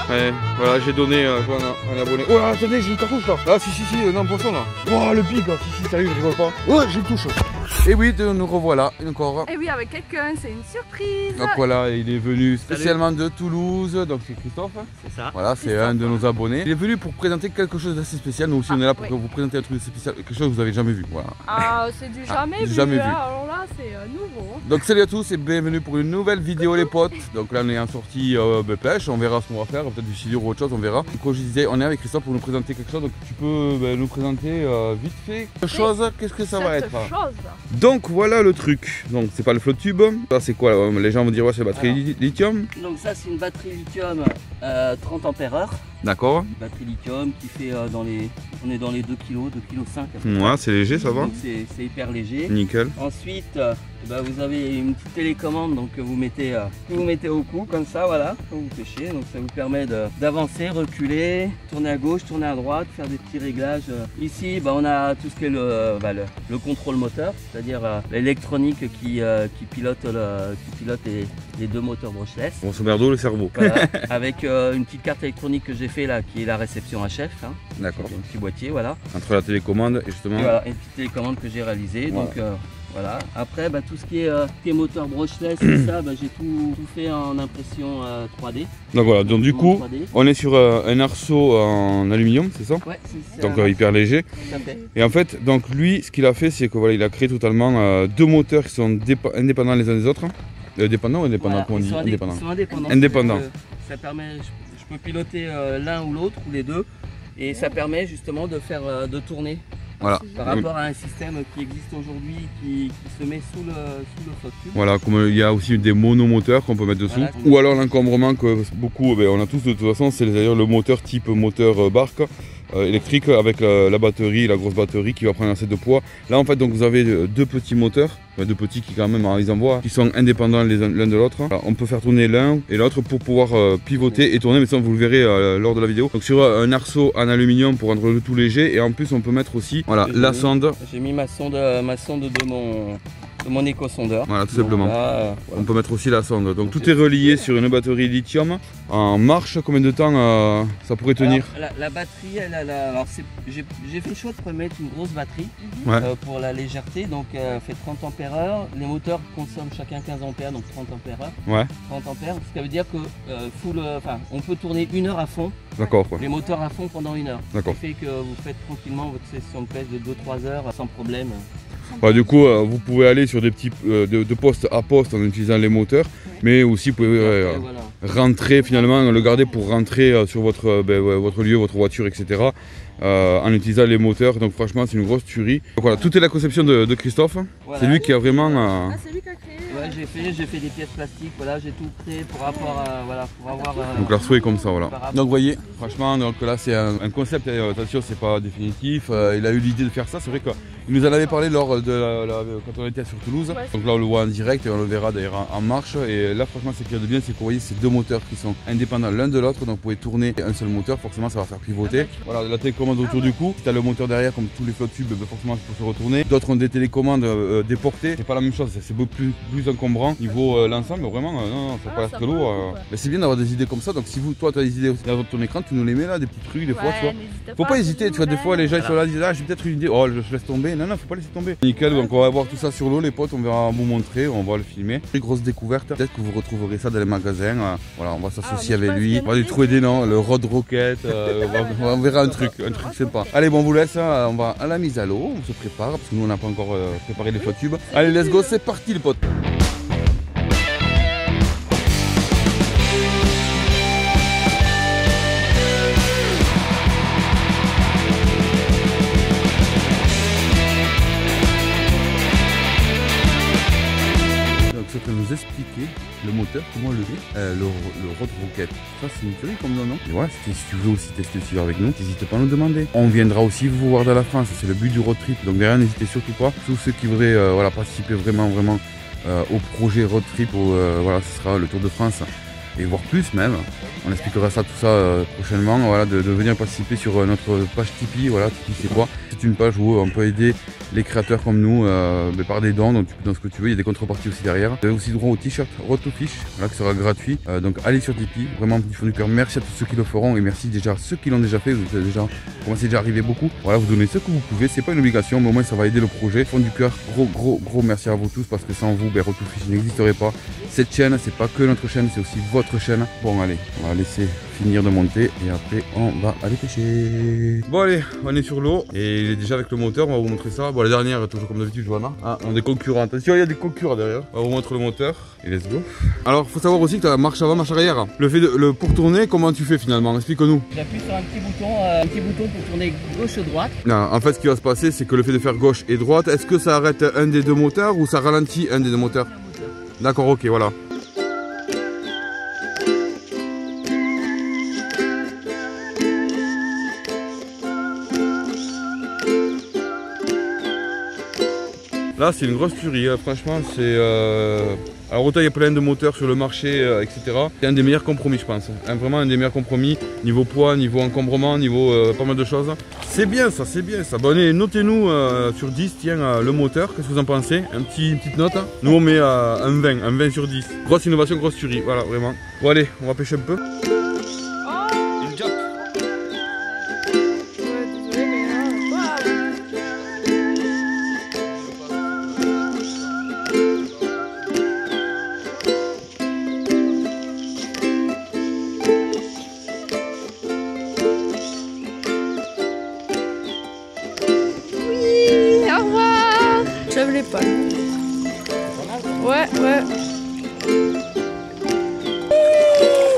Ouais, voilà, j'ai donné un abonné. Oh là, attendez, j'ai une cartouche là. Ah, si, non, poisson là. Oh, le big, si, sérieux, je rigole pas. Oh, j'ai une touche. Et oui, nous revoilà encore. Et oui, avec quelqu'un, c'est une surprise. Donc voilà, il est venu spécialement de Toulouse, donc c'est Christophe. C'est ça. Voilà, c'est un de nos abonnés. Il est venu pour présenter quelque chose d'assez spécial. Nous aussi, on est là pour vous présenter un truc spécial, quelque chose que vous avez jamais vu. Voilà. Ah, c'est du jamais vu. Jamais vu. Alors là, c'est nouveau. Donc salut à tous et bienvenue pour une nouvelle vidéo les potes. Donc là on est en sortie pêche, on verra ce qu'on va faire, peut-être du silure ou autre chose, on verra. Donc, comme je disais, on est avec Christophe pour nous présenter quelque chose, donc tu peux nous présenter vite fait quelque chose, qu'est-ce que ça va être chose. Donc voilà le truc, donc c'est pas le flow tube, ça c'est quoi là? Les gens vont dire ouais c'est la batterie lithium. Donc ça c'est une batterie lithium 30 ampères-heure. D'accord. Batterie lithium qui fait on est dans les 2 kg, 2,5 kg. Ouais, c'est léger, ça va. Donc c'est hyper léger. Nickel. Ensuite, vous avez une petite télécommande donc que vous mettez au cou comme ça, voilà, quand vous pêchez. Donc ça vous permet d'avancer, reculer, tourner à gauche, tourner à droite, faire des petits réglages. Ici, on a tout ce qui est le contrôle moteur, c'est-à-dire l'électronique qui pilote les deux moteurs brushless. Grosso merdo, le cerveau. Voilà, avec une petite carte électronique que j'ai fait là, qui est la réception HF. Hein. D'accord. Un petit boîtier, voilà. Entre la télécommande et justement. Et voilà, une petite télécommande que j'ai réalisée. Voilà. Donc voilà. Après, tout ce qui est moteur brushless, tout ça, j'ai tout fait en impression 3D. Donc voilà, donc du coup, 3D. on est sur un arceau en aluminium, c'est ça? Ouais, c'est donc hyper léger. Tout à fait. Et en fait, donc lui, ce qu'il a fait, c'est que voilà, il a créé totalement deux moteurs qui sont indépendants les uns des autres. Dépendants ou indépendants, Voilà, comment on dit? indépendants. Ils sont indépendants. Indépendants. Ça permet, je peux piloter l'un ou l'autre ou les deux, et ça permet justement de tourner. Voilà. Par rapport à un système qui existe aujourd'hui qui se met sous le flotte tube. Voilà, comme il y a aussi des monomoteurs qu'on peut mettre dessous. Voilà. Ou alors l'encombrement que beaucoup, on a tous de toute façon, c'est d'ailleurs le moteur type moteur barque électrique avec la batterie, la grosse batterie qui va prendre assez de poids. Là en fait donc vous avez deux petits moteurs, deux petits qui quand même ils envoient, qui sont indépendants l'un de l'autre. On peut faire tourner l'un et l'autre pour pouvoir pivoter et tourner, mais ça vous le verrez lors de la vidéo. Donc sur un arceau en aluminium pour rendre le tout léger, et en plus on peut mettre aussi la sonde. J'ai mis ma sonde de mon éco-sondeur. Voilà, tout simplement. Là, on peut mettre aussi la sonde. Donc tout est relié sur une batterie lithium. En marche, combien de temps ça pourrait tenir? Alors, la batterie, j'ai fait le choix de mettre une grosse batterie pour la légèreté. Donc elle fait 30 ampères-heure. Les moteurs consomment chacun 15 ampères, donc 30 ampères-heure. Ouais. 30 ampères, ce qui veut dire que on peut tourner 1 heure à fond. D'accord. Les moteurs à fond pendant 1 heure. D'accord. Ce qui fait que vous faites tranquillement votre session de pêche de 2-3 heures sans problème. Du coup, vous pouvez aller sur des petits de poste à poste en utilisant les moteurs, mais aussi vous pouvez rentrer finalement, le garder pour rentrer sur votre lieu, votre voiture, etc. En utilisant les moteurs. Donc franchement, c'est une grosse tuerie. Donc voilà, tout est la conception de Christophe. Voilà. C'est lui qui a vraiment. C'est lui qui a créé. Ouais, j'ai fait des pièces plastiques. Voilà, j'ai tout créé pour rapport à pour avoir. Donc l'arceau est comme ça, voilà. Donc vous voyez, franchement, donc là c'est un concept. Attention, c'est pas définitif. Il a eu l'idée de faire ça. C'est vrai qu'il nous en avait parlé lors de quand on était sur Toulouse. Ouais. Donc là on le voit en direct et on le verra d'ailleurs en marche. Et là franchement, ce qu'il y a de bien, c'est que vous voyez ces deux moteurs qui sont indépendants l'un de l'autre. Donc vous pouvez tourner un seul moteur. Forcément, ça va faire pivoter. Voilà, la télécommande autour du cou. Si tu as le moteur derrière, comme tous les flottes tubes, forcément il faut se retourner. D'autres ont des télécommandes déportées. C'est pas la même chose. C'est beaucoup plus encombrant niveau l'ensemble. Vraiment, non, c'est pas l'air très lourd. Mais c'est bien d'avoir des idées comme ça. Donc si toi tu as des idées dans ton écran, tu nous les mets là, des petits trucs, des fois, tu vois. Faut pas hésiter, tu vois, des fois les gens ils sont là, ils disent j'ai peut-être une idée, oh je laisse tomber. Non, faut pas laisser tomber. Nickel, donc on va voir tout ça sur l'eau, les potes, on verra vous montrer, on va le filmer. Une grosse découverte, peut-être que vous retrouverez ça dans les magasins. Voilà, on va s'associer avec lui, on va lui trouver des noms, le Rod Rocket, on verra un truc sympa. Allez, bon, on vous laisse, on va à la mise à l'eau, on se prépare parce que nous on n'a pas encore préparé les flottes tubes. Allez, let's go, c'est parti les potes. Nous expliquer le moteur, comment lever le Rod Rocket. Ça c'est une tuerie comme nom, non? Et voilà, si tu veux aussi tester celui avec nous, n'hésite pas à nous demander. On viendra aussi vous voir dans la France, c'est le but du road trip. Donc derrière, n'hésitez surtout pas. Tous ceux qui voudraient participer vraiment au projet road trip, voilà, ce sera le Tour de France. Et voire plus même, on expliquera ça tout ça prochainement, voilà, de venir participer sur notre page Tipeee. Voilà, Tipeee c'est quoi? C'est toute une page où on peut aider les créateurs comme nous par des dons, donc tu peux donner ce que tu veux, il y a des contreparties aussi derrière. Vous avez aussi droit au t-shirt Road to Fish, voilà, qui sera gratuit. Donc allez sur Tipeee, vraiment du fond du cœur, merci à tous ceux qui le feront et merci déjà à ceux qui l'ont déjà fait, vous êtes déjà, commencez déjà à arriver beaucoup. Voilà, vous donnez ce que vous pouvez, c'est pas une obligation, mais au moins ça va aider le projet. Fond du cœur, gros merci à vous tous parce que sans vous, Road to Fish n'existerait pas. Cette chaîne, c'est pas que notre chaîne, c'est aussi votre chaîne. Bon allez, on va laisser finir de monter et après on va aller pêcher. Bon allez, on est sur l'eau et il est déjà avec le moteur, on va vous montrer ça. Bon la dernière, toujours comme d'habitude, Johanna. Ah, on a des concurrents, attention, il y a des concurrents derrière. On va vous montrer le moteur et let's go. Alors faut savoir aussi que tu as marche avant, marche arrière. Le fait de pour tourner, comment tu fais finalement? Explique-nous. J'appuie sur un petit bouton pour tourner gauche-droite. En fait ce qui va se passer, c'est que le fait de faire gauche et droite, est-ce que ça arrête un des deux moteurs ou ça ralentit un des deux moteurs? D'accord, ok, voilà. Là, c'est une grosse tuerie, hein. Franchement, c'est... Alors autant il y a plein de moteurs sur le marché, etc. C'est un des meilleurs compromis, je pense. Hein, vraiment un des meilleurs compromis, niveau poids, niveau encombrement, niveau pas mal de choses. C'est bien ça, c'est bien ça. Bon, allez, notez-nous sur 10, tiens, le moteur, qu'est-ce que vous en pensez? Une petite note. Hein. Nous on met un 20 sur 10. Grosse innovation, grosse tuerie, voilà, vraiment. Bon allez, on va pêcher un peu. J'aime les palmes. Ouais.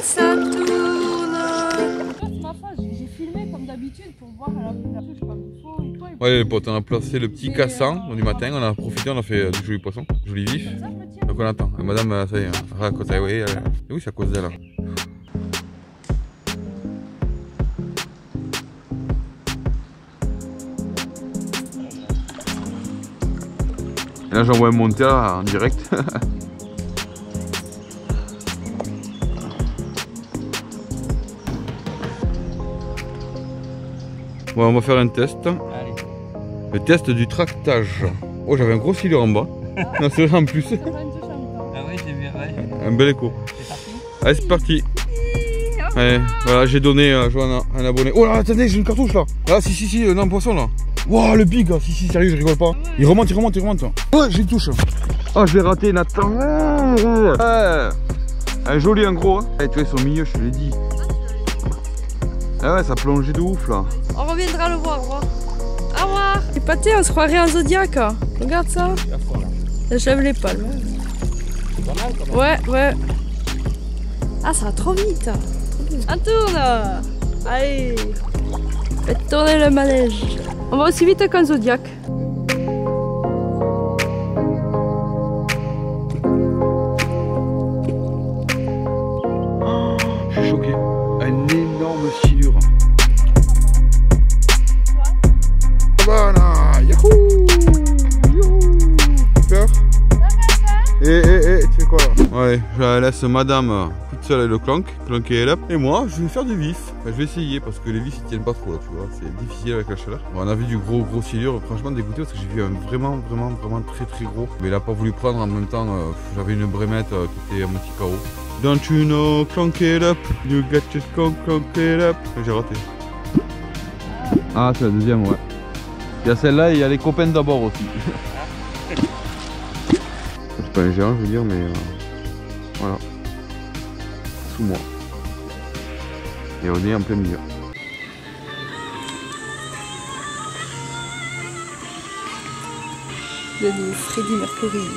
Ça tourne. J'ai filmé comme d'habitude pour voir la touche comme il faut. Ouais les potes, on a placé le petit cassan du matin, on a profité, on a fait du joli poisson, joli vif. Donc on attend. Et madame, ça y est, raconte, oui, c'est à cause d'elle. Et là j'envoie un monteur en direct. Bon, on va faire un test. Allez. Le test du tractage. Oh, j'avais un gros filet en bas. Non, c'est vrai en plus. Ah ouais, j'ai vu, ouais. Un bel écho. C'est parti. Allez, c'est parti. Allez, voilà, j'ai donné à Johanna un abonné. Oh là, attendez, j'ai une cartouche là. Ah, si, non, poisson là. Wow, le big, si, sérieux, je rigole pas. Il remonte. Ouais, j'ai une touche. Oh, je l'ai raté, Nathan. Ouais. Un joli, un gros. Eh, tu vois, ils sont milieu, je te l'ai dit. Ah ouais, ça plongeait de ouf là. On reviendra le voir, au revoir. Au revoir. Les pâtés, on se croirait un zodiaque. Regarde ça. J'aime les palmes. C'est pas mal quand même. Ouais. Ah, ça va trop vite. On tourne. Allez. Faites tourner le manège. On va aussi vite qu'un zodiaque. Je suis choqué. Une énorme silure. Voilà. Yahoo. Super. Tu fais quoi là? Ouais, je la laisse madame toute seule avec le clank est là. Et moi, je vais faire du vif. Enfin, je vais essayer parce que les vis ils tiennent pas trop là, tu vois. C'est difficile avec la chaleur. Bon, on a vu du gros silure, franchement dégoûté parce que j'ai vu un vraiment très gros. Mais il a pas voulu prendre en même temps. J'avais une brémette qui était à moitié KO. Don't you know, clank it up, you got to clank it up. J'ai raté. Ah, c'est la deuxième, ouais. Il y a celle-là et il y a les copains d'abord aussi. C'est pas un géant, je veux dire, mais voilà. Sous moi. Et on est en plein milieu. De Freddie Mercury.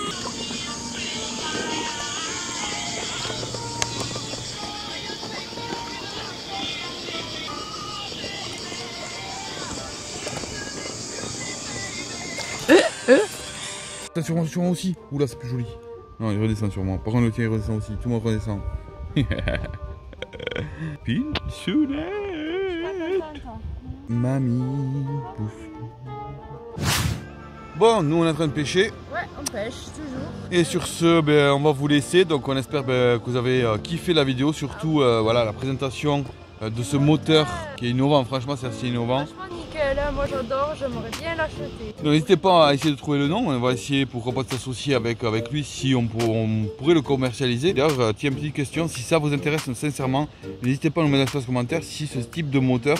Attention sur moi aussi. Oula, c'est plus joli. Non, il redescend sur moi. Par contre, le tien il redescend aussi. Tout le monde redescend. Pinchounet. Mamie. Pouf. Bon, nous on est en train de pêcher. Ouais, on pêche toujours. Et sur ce, on va vous laisser. Donc on espère que vous avez kiffé la vidéo. Surtout voilà, la présentation de ce moteur qui est innovant. Franchement, c'est assez innovant. Franchement, nickel. belle, moi j'adore, j'aimerais bien l'acheter. N'hésitez pas à essayer de trouver le nom, on va essayer pourquoi pas de s'associer avec lui si on pourrait le commercialiser. D'ailleurs, tiens, petite question, si ça vous intéresse sincèrement, n'hésitez pas à nous mettre dans les commentaires si ce type de moteur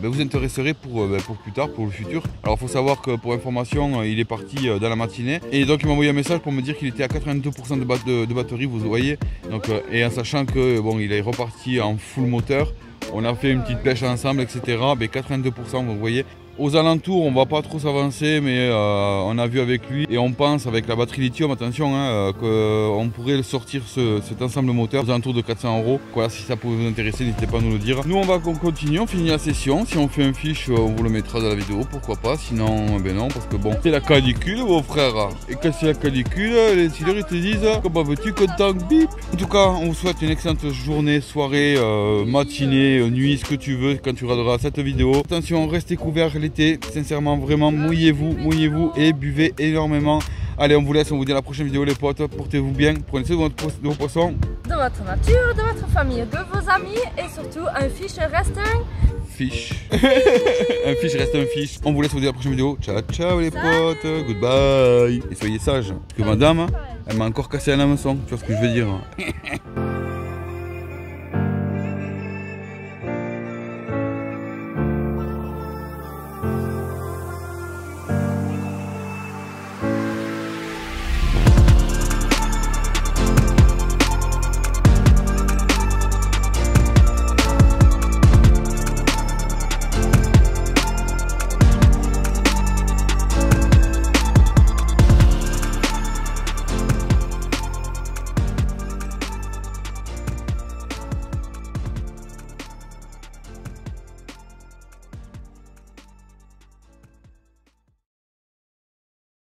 vous intéresserait pour plus tard, pour le futur. Alors il faut savoir que pour information, il est parti dans la matinée et donc il m'a envoyé un message pour me dire qu'il était à 82% de batterie, vous voyez. Donc, et en sachant que bon, il est reparti en full moteur, on a fait une petite pêche ensemble, etc. Mais 82%, vous voyez. Aux alentours, on va pas trop s'avancer, mais on a vu avec lui et on pense avec la batterie lithium, attention, qu'on pourrait sortir cet ensemble moteur aux alentours de 400 €. Voilà, si ça pouvait vous intéresser, n'hésitez pas à nous le dire. Nous, on va continuer, on finit la session. Si on fait un fiche, on vous le mettra dans la vidéo, pourquoi pas. Sinon, ben non, parce que bon, c'est la canicule, mon frère. Et quand c'est la canicule, les dealers ils te disent comment veux-tu content, bip. En tout cas, on vous souhaite une excellente journée, soirée, matinée, nuit, ce que tu veux quand tu regarderas cette vidéo. Attention, restez couverts. Sincèrement, vraiment, mouillez-vous et buvez énormément. Allez, on vous laisse, on vous dit à la prochaine vidéo les potes, portez-vous bien, prenez soin de vos poissons, de votre nature, de votre famille, de vos amis et surtout un fiche reste un fiche. Un fiche reste un fiche. On vous laisse, on vous dit à la prochaine vidéo. Ciao ciao les potes, goodbye. Et soyez sages, parce que madame, elle m'a encore cassé un hameçon, tu vois ce que je veux dire.